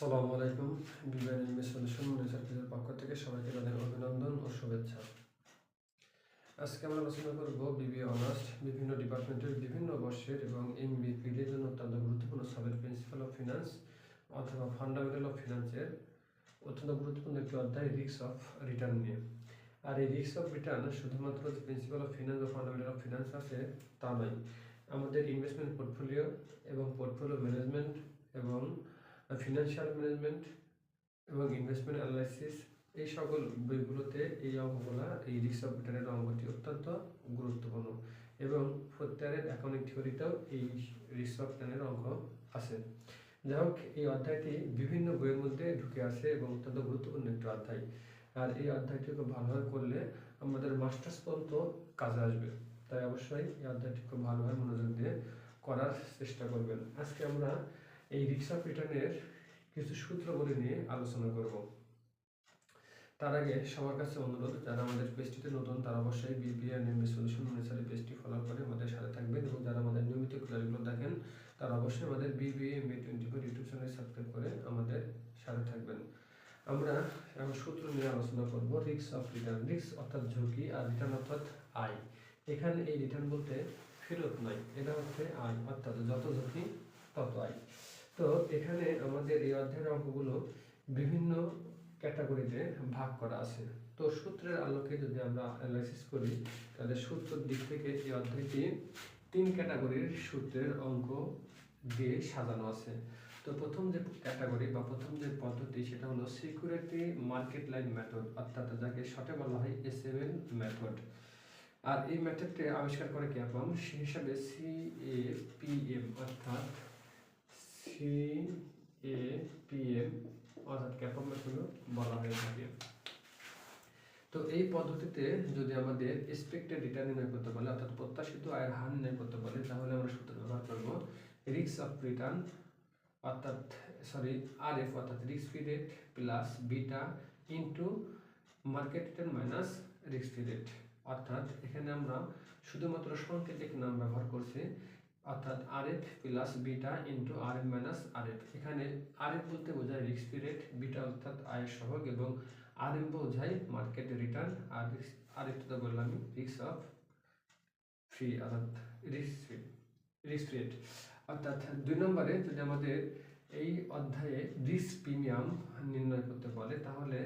আসসালামু আলাইকুম। BBN MB solution সার্ভিসের পক্ষ থেকে সবাইকে জানাই অভিনন্দন ও শুভেচ্ছা। আজকে আমরা আলোচনা করব বিবিএ অনার্স বিভিন্ন ডিপার্টমেন্টের বিভিন্ন বর্ষের এবং এমবিপির জন্য অত্যন্ত গুরুত্বপূর্ণ সাবজেক্ট প্রিন্সিপাল অফ ফিনান্স অথবা ফান্ডামেন্টাল অফ ফিনান্সের অত্যন্ত গুরুত্বপূর্ণ একটি অধ্যায় রিস্ক অফ রিটার্ন নিয়ে। আর এই রিস্ক অফ রিটার্ন শুধুমাত্র যে প্রিন্সিপাল অফ ফিনান্স বা ফান্ডামেন্টাল অফ ফিনান্স আছে তা নয়, আমাদের ইনভেস্টমেন্ট পোর্টফোলিও এবং পোর্টফোলিও ম্যানেজমেন্ট এবং ফিনান্সিয়াল ম্যানেজমেন্ট এবং ইনভেস্টমেন্ট অ্যানালাইসিস এই সকল বইগুলোতে এই অঙ্কগুলো এই রিস্ক অফ রিটার্নের অঙ্কটি অত্যন্ত গুরুত্বপূর্ণ এবং প্রত্যয়ের অ্যাকাউন্টিং থিওরিতেও এই রিস্ক অফ রিটার্নের অঙ্ক আছে। যাই হোক, এই অধ্যায়টি বিভিন্ন বইয়ের মধ্যে ঢুকে আসে এবং অত্যন্ত গুরুত্বপূর্ণ একটি অধ্যায়। আর এই অধ্যায়টি খুব ভালোভাবে করলে আমাদের মাস্টার্স পর্যন্ত কাজে আসবে, তাই অবশ্যই এই অধ্যায়টি খুব ভালোভাবে মনোযোগ দিয়ে করার চেষ্টা করবেন। আজকে আমরা এই রিস্ক অফ রিটার্নের কিছু সূত্রগুলি নিয়ে আলোচনা করব। তার আগে সবার কাছে অনুরোধ, যারা আমাদের পেজটিতে নতুন তারা অবশ্যই বিবিএন এমবি সলিউশন অনুসারে পেজটি ফলো করে আমাদের সাথে থাকবেন এবং যারা আমাদের নিয়মিত ক্লাসগুলো দেখেন তারা অবশ্যই আমাদের বিবিএমবি 24 ইউটিউব চ্যানেল সাবস্ক্রাইব করে আমাদের সাথে থাকবেন। আমরা এখন সূত্র নিয়ে আলোচনা করব। রিস্ক অফ রিটার্ন, রিস্ক অর্থাৎ ঝুঁকি আর রিটার্ন অর্থাৎ আয়। এখানে এই রিটার্ন বলতে ফেরত নয়, এটা হচ্ছে আয়, অর্থাৎ যত ঝুঁকি তত আয়। তো এখানে আমাদের এই অধ্যায়ের অঙ্কগুলো বিভিন্ন ক্যাটাগরিতে ভাগ করা আছে। তো সূত্রের আলোকে যদি আমরা অ্যানালাইসিস করি তাহলে সূত্রের দিক থেকে এই অধ্যায়টি 3 ক্যাটাগরির সূত্রের অঙ্ক দিয়ে সাজানো আছে। তো প্রথম যে ক্যাটাগরি বা প্রথম যে পদ্ধতি সেটা হলো সিকিউরিটি মার্কেট লাইন মেথড, অর্থাৎ যাকে শর্টে বলা হয় এসএমএল মেথড। আর এই মেথডটি আবিষ্কার করে ক্যাপম, সেই হিসাবে CAPM অর্থাৎ CAPM অর্থাৎ ক্যাপম মেথড বলা হয়ে থাকে। তো এই পদ্ধতিতে যদি আমাদের এক্সপেক্টেড রিটার্ন নির্ণয় করতে বলে অর্থাৎ প্রত্যাশিত আয়ের হার নির্ণয় করতে বলে তাহলে আমরা সূত্র ব্যবহার করব রিস্ক অফ রিটার্ন অর্থাৎ RF অর্থাৎ risk free rate plus beta into market return minus risk free rate. অর্থাৎ এখানে আমরা শুধুমাত্র সাংকেতিক নাম ব্যবহার করছি, অর্থাৎ RF plus beta into RM minus RF। এখানে RF বলতে বোঝায় রিস্ক ফ্রি রেট, বিটা অর্থাৎ আয়ের সহগ এবং RM বোঝায় মার্কেট রিটার্ন, আর RF তো বললাম রিস্ক অফ ফ্রি অর্থাৎ রিস্ক ফ্রি রেট। অর্থাৎ 2 নম্বরে যদি আমাদের এই অধ্যায়ে রিস্ক প্রিমিয়াম নির্ণয় করতে বলে তাহলে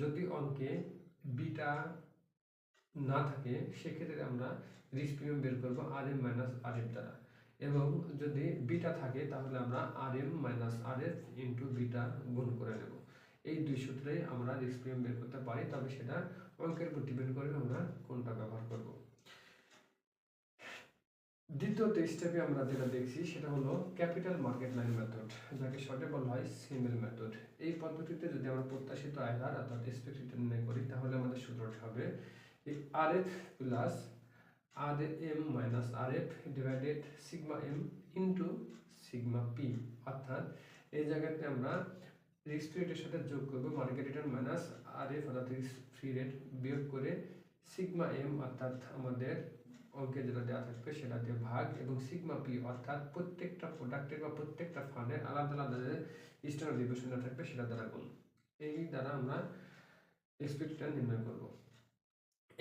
যদি অঙ্কে বিটা না থাকে সেক্ষেত্রে আমরা রিস্ক প্রিমিয়াম বের করব RM মাইনাস RF দ্বারা, এবং যদি বিটা থাকে তাহলে আমরা RM minus RF into beta গুণ করে নেব। এই 2 সূত্রে আমরা রিস্ক প্রিমিয়াম বের করতে পারি, তবে সেটা অঙ্কের উপর ডিপেন্ড করে আমরা কোনটা ব্যবহার করব। দ্বিতীয় স্টেপে আমরা যেটা দেখছি সেটা হলো ক্যাপিটাল মার্কেট লাইন মেথড, যাকে শর্টে বলা হয় সিএমএল মেথড। এই পদ্ধতিতে যদি আমরা প্রত্যাশিত আয় হার অর্থাৎ এক্সপেক্টেড রিটার্ন নির্ণয় করি তাহলে আমাদের সূত্রটি হবে RF plus RM minus RF divided sigma M into sigma P। অর্থাৎ এই জায়গাতে আমরা রিস্ক ফ্রি রেটের সাথে যোগ করব মার্কেট রিটার্ন মাইনাস RF অর্থাৎ রিস্ক ফ্রি রেট বিয়োগ করে সিগমা M অর্থাৎ আমাদের অঙ্কে যেটা দেওয়া থাকবে সেটা দিয়ে ভাগ, এবং সিগমা P অর্থাৎ প্রত্যেকটা প্রোডাক্টের বা প্রত্যেকটা ফান্ডের আলাদা আলাদা যে স্ট্যান্ডার্ড ডিভিশনটা থাকবে সেটা দ্বারা গুণ। এই দ্বারা আমরা এক্সপেক্টেড রিটার্ন নির্ণয় করব।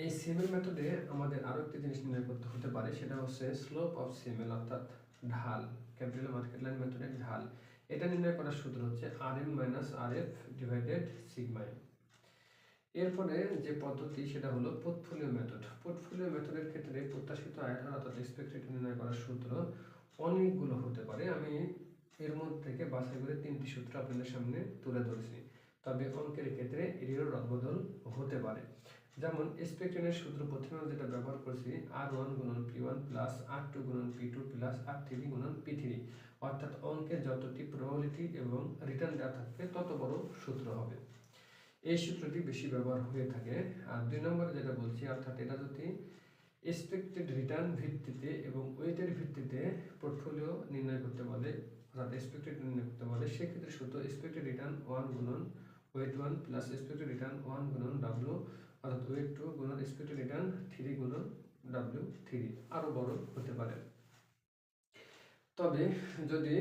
এই সিএমএল মেথডে আমাদের আরও একটি জিনিস নির্ণয় করতে হতে পারে, সেটা হচ্ছে স্লোপ অফ সিএমএল অর্থাৎ ঢাল, ক্যাপিটাল মার্কেট লাইন মেথডের ঢাল। এটা নির্ণয় করার সূত্র হচ্ছে RM minus RF divided sigma M। এরপরে যে পদ্ধতি সেটা হলো পোর্টফোলিও মেথড। পোর্টফোলিও মেথডের ক্ষেত্রে প্রত্যাশিত আয়ের হার অর্থাৎ এক্সপেক্টেড রিটার্ন নির্ণয় করার সূত্র অনেকগুলো হতে পারে। আমি এর মধ্যে থেকে বাছাই করে 3টি সূত্র আপনাদের সামনে তুলে ধরছি, তবে অঙ্কের ক্ষেত্রে এরও রদবদল হতে পারে। যেমন এক্সপেক্টেডের সূত্র প্রথমে আমরা যেটা ব্যবহার করছি R1 গুণন P1 প্লাস R2 গুণন P2 প্লাস R3 গুণন P3, অর্থাৎ অঙ্কের যতটি প্রবাবিলিটি এবং রিটার্ন দেওয়া থাকবে তত বড় সূত্র হবে। এই সূত্রটি বেশি ব্যবহার হয়ে থাকে। আর 2 নম্বরে যেটা বলছি অর্থাৎ এটা যদি এক্সপেক্টেড রিটার্ন ভিত্তিতে এবং ওয়েটের ভিত্তিতে পোর্টফোলিও নির্ণয় করতে বলে অর্থাৎ এক্সপেক্টেড নির্ণয় করতে বলে সেক্ষেত্রে সূত্র এক্সপেক্টেড রিটার্ন 1 গুণন ওয়েট 1 প্লাস এক্সপেক্টেড রিটার্ন 1 গুণন W অর্থাৎ ওয়েট 2 গুণন এক্সপেক্টেড রিটার্ন 3 গুণন W3 আরও বড় হতে পারে। তবে যদি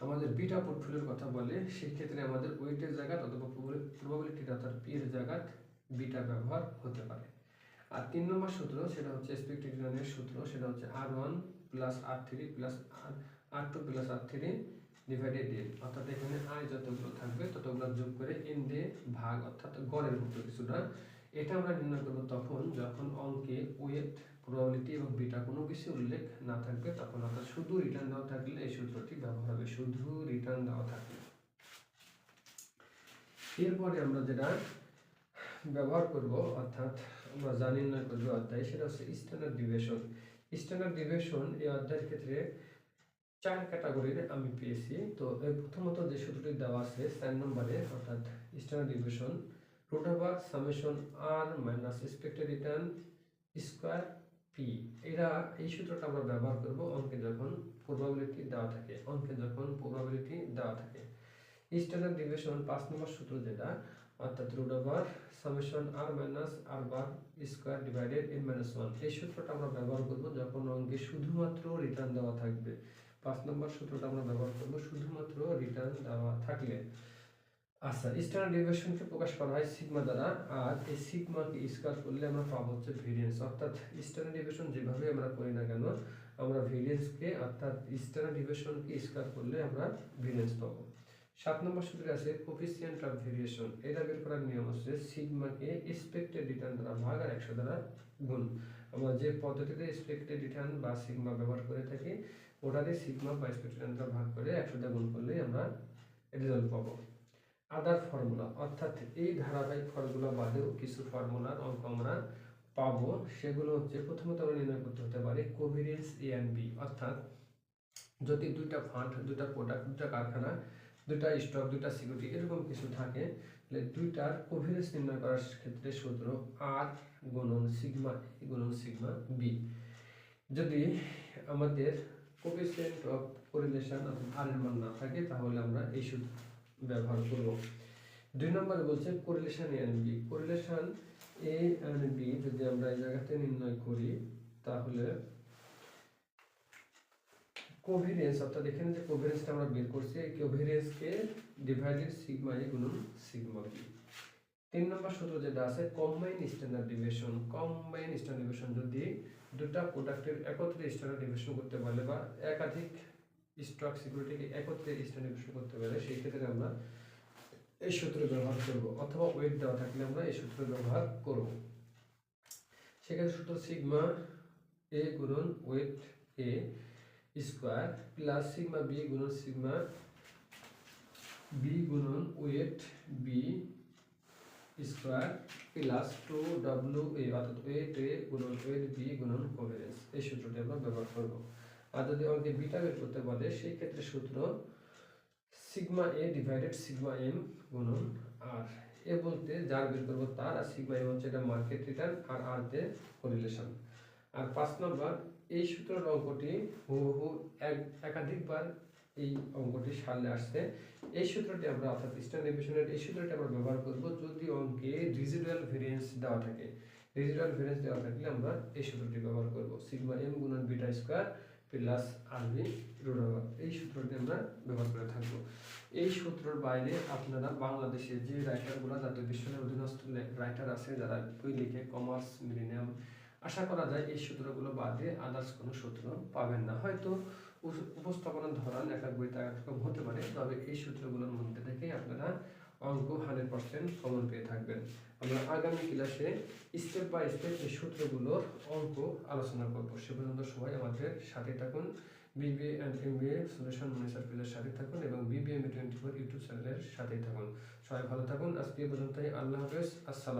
আমাদের বিটা পোর্টফোলিওর কথা বলে, সেই ক্ষেত্রে আমাদের ওয়েটের জায়গা অথবা প্রবাবিলিটি অর্থাৎ পি এর জায়গা বিটা ব্যবহার হতে পারে। আর 3 নম্বর সূত্র সেটা হচ্ছে এক্সপেক্টেড রিটার্নের সূত্র, সেটা হচ্ছে R1 plus R3 plus R2 plus R3 divided N, অর্থাৎ এখানে আয় যতগুলো থাকবে ততগুলো যোগ করে এন দিয়ে ভাগ, অর্থাৎ গড়ের মতো কিছুটা। এটা আমরা নির্ণয় করবো তখন যখন অঙ্কে ওয়েট, প্রবাবিলিটি এবং বিটা কোনো কিছু উল্লেখ না থাকবে তখন, অর্থাৎ শুধু রিটার্ন দেওয়া থাকলে এই সূত্রটি ব্যবহার হবে, শুধু রিটার্ন দেওয়া থাকলে। এরপরে আমরা যেটা ব্যবহার করব অর্থাৎ আমরা যা নির্ণয় করবো অধ্যায়, সেটা হচ্ছে স্ট্যান্ডার্ড ডিভিয়েশন। স্ট্যান্ডার্ড ডিভিয়েশন এই অধ্যায়ের ক্ষেত্রে 4 ক্যাটাগরির আমি পেয়েছি। তো প্রথমত যে সূত্রটি দেওয়া আছে 4 নম্বরে, অর্থাৎ standard deviation root over summation R minus expected return square P, এই সূত্রটা আমরা ব্যবহার করব অঙ্কে যখন প্রবাবিলিটি দেওয়া থাকে, স্ট্যান্ডার্ড ডিভিয়েশন 5 নম্বর সূত্র যেটা, অর্থাৎ root over summation R minus R bar square divided N minus 1, এই সূত্রটা আমরা ব্যবহার করব যখন অঙ্কে শুধুমাত্র রিটার্ন দেওয়া থাকবে। 5 নম্বর সূত্রটা আমরা ব্যবহার করব শুধুমাত্র রিটার্ন দেওয়া থাকলে। আচ্ছা, স্ট্যান্ডার্ড ডিভিয়েশনকে প্রকাশ করা হয় সিগমা দ্বারা, আর এই সিগমাকে স্কয়ার করলে আমরা পাবো হচ্ছে ভেরিয়েন্স। অর্থাৎ স্ট্যান্ডার্ড ডিভিয়েশন যেভাবে আমরা করি না কেন, আমরা ভেরিয়েন্সকে অর্থাৎ স্ট্যান্ডার্ড ডিভিয়েশনকে স্কয়ার করলে আমরা ভেরিয়েন্স পাবো। 7 নম্বর সূত্রে আছে কোফিসিয়েন্ট অফ ভেরিয়েশন, এটা বের করার নিয়ম হচ্ছে সিগমাকে এক্সপেক্টেড রিটার্ন দ্বারা ভাগ আর 100 দ্বারা গুণ। আমরা যে পদ্ধতিতে এক্সপেক্টেড রিটার্ন বা সিগমা ব্যবহার করে থাকি ওটাতে সিগমা বা এক্সপেক্টেড রিটার্ন দ্বারা ভাগ করে 100 দ্বারা গুণ করলেই আমরা রেজাল্ট পাবো। আদার ফর্মুলা, অর্থাৎ এই ধারাবাহিক ফর্মুলা বাদেও কিছু ফর্মুলার অঙ্ক আমরা পাবো, সেগুলো হচ্ছে প্রথমত আমরা নির্ণয় করতে হতে পারে কোভেরিয়েন্স এ অ্যান্ড বি, অর্থাৎ যদি দুইটা ফান্ড, দুইটা প্রোডাক্ট, দুইটা কারখানা, দুইটা স্টক, দুইটা সিকিউরিটি এরকম কিছু থাকে, তাহলে দুইটার কোভেরিয়েন্স নির্ণয় করার ক্ষেত্রে সূত্র আর গুণন সিগমা এ গুণন সিগমা বি। যদি আমাদের কোফিসিয়েন্ট অফ কোরিলেশন অর্থাৎ আর এর মান না থাকে তাহলে আমরা এই সূত্র ব্যবহার করব। 2 নম্বরে বলছে correlation A and B, correlation A and B যদি আমরা এই জায়গাতে নির্ণয় করি তাহলে কোভেরিয়েন্স, অর্থাৎ এখানে যে কোভেরিয়েন্সটা আমরা বের করছি এই কোভেরিয়েন্সকে ডিভাইডেড সিগমা এ গুণন সিগমা বি। 3 নম্বর সূত্র যেটা আছে কম্বাইন স্ট্যান্ডার্ড ডিভিয়েশন, যদি দুটা প্রোডাক্টের একত্রে স্ট্যান্ডার্ড ডিভিয়েশন করতে পারলে বা একাধিক স্টক সিকিউরিটিকে একত্রে স্ট্যান্ডার্ড ডিভিয়েশন করতে পারলে সেই ক্ষেত্রে আমরা এই সূত্র ব্যবহার করব, অথবা ওয়েট দেওয়া থাকলে আমরা এই সূত্র ব্যবহার করব। সেক্ষেত্রে সূত্র সিগমা এ গুণন weight A square plus sigma B গুণন সিগমা বি গুণন weight B square plus 2WA, অর্থাৎ ওয়েট এ গুণন ওয়েট বি গুণন কোভেরিয়েন্স, এই সূত্রটি আমরা ব্যবহার করব। আর যদি অঙ্কে বিটা বের করতে বলে সেই ক্ষেত্রে সূত্র sigma A divided sigma M গুণন আর, এ বলতে যার বের করবো তার, আর সিগমা এম হচ্ছে এটা মার্কেট রিটার্ন, আর আর তে কোরিলেশন। আর 5 নম্বর এই সূত্রের অঙ্কটি হুবহু একাধিকবার এই অঙ্কটি সামনে আসছে। এই সূত্রটি আমরা অর্থাৎ স্ট্যান্ডার্ড ডিভিয়েশনের এই সূত্রটি আমরা ব্যবহার করব যদি অঙ্কে রেসিডুয়াল ভেরিয়েন্স দেওয়া থাকে। রেসিডুয়াল ভেরিয়েন্স দেওয়া থাকলে আমরা এই সূত্রটি ব্যবহার করব, সিগমা এম গুণন বিটা স্কয়ার প্লাস আর বি রুট ওভার, এই সূত্রটি আমরা ব্যবহার করে থাকবো। এই সূত্রের বাইরে আপনারা বাংলাদেশে যে রাইটারগুলো জাতীয় বিশ্ববিদ্যালয়ের অধীনস্থ রাইটার আছে যারা বই লিখে কমার্স মিলেনিয়াম, আশা করা যায় এই সূত্রগুলো বাদে আদার্স কোনো সূত্র পাবেন না। হয়তো উপস্থাপনার ধরন এক এক বইতে একরকম হতে পারে, তবে এই সূত্রগুলোর মধ্যে থেকে আপনারা অঙ্ক 100% কমন পেয়ে থাকবেন। আমরা আগামী ক্লাসে স্টেপ বাই স্টেপ এই সূত্রগুলোর অঙ্ক আলোচনা করব। সে পর্যন্ত সবাই আমাদের সাথে থাকুন, বিবিএ অ্যান্ড এমবিএ সলিউশন মনি সার্কেলের সাথে থাকুন এবং বিবিএম 24 ইউটিউব চ্যানেলের সাথেই থাকুন। সবাই ভালো থাকুন। আজকে এই পর্যন্তই। আল্লাহ হাফেজ। আসসালাম।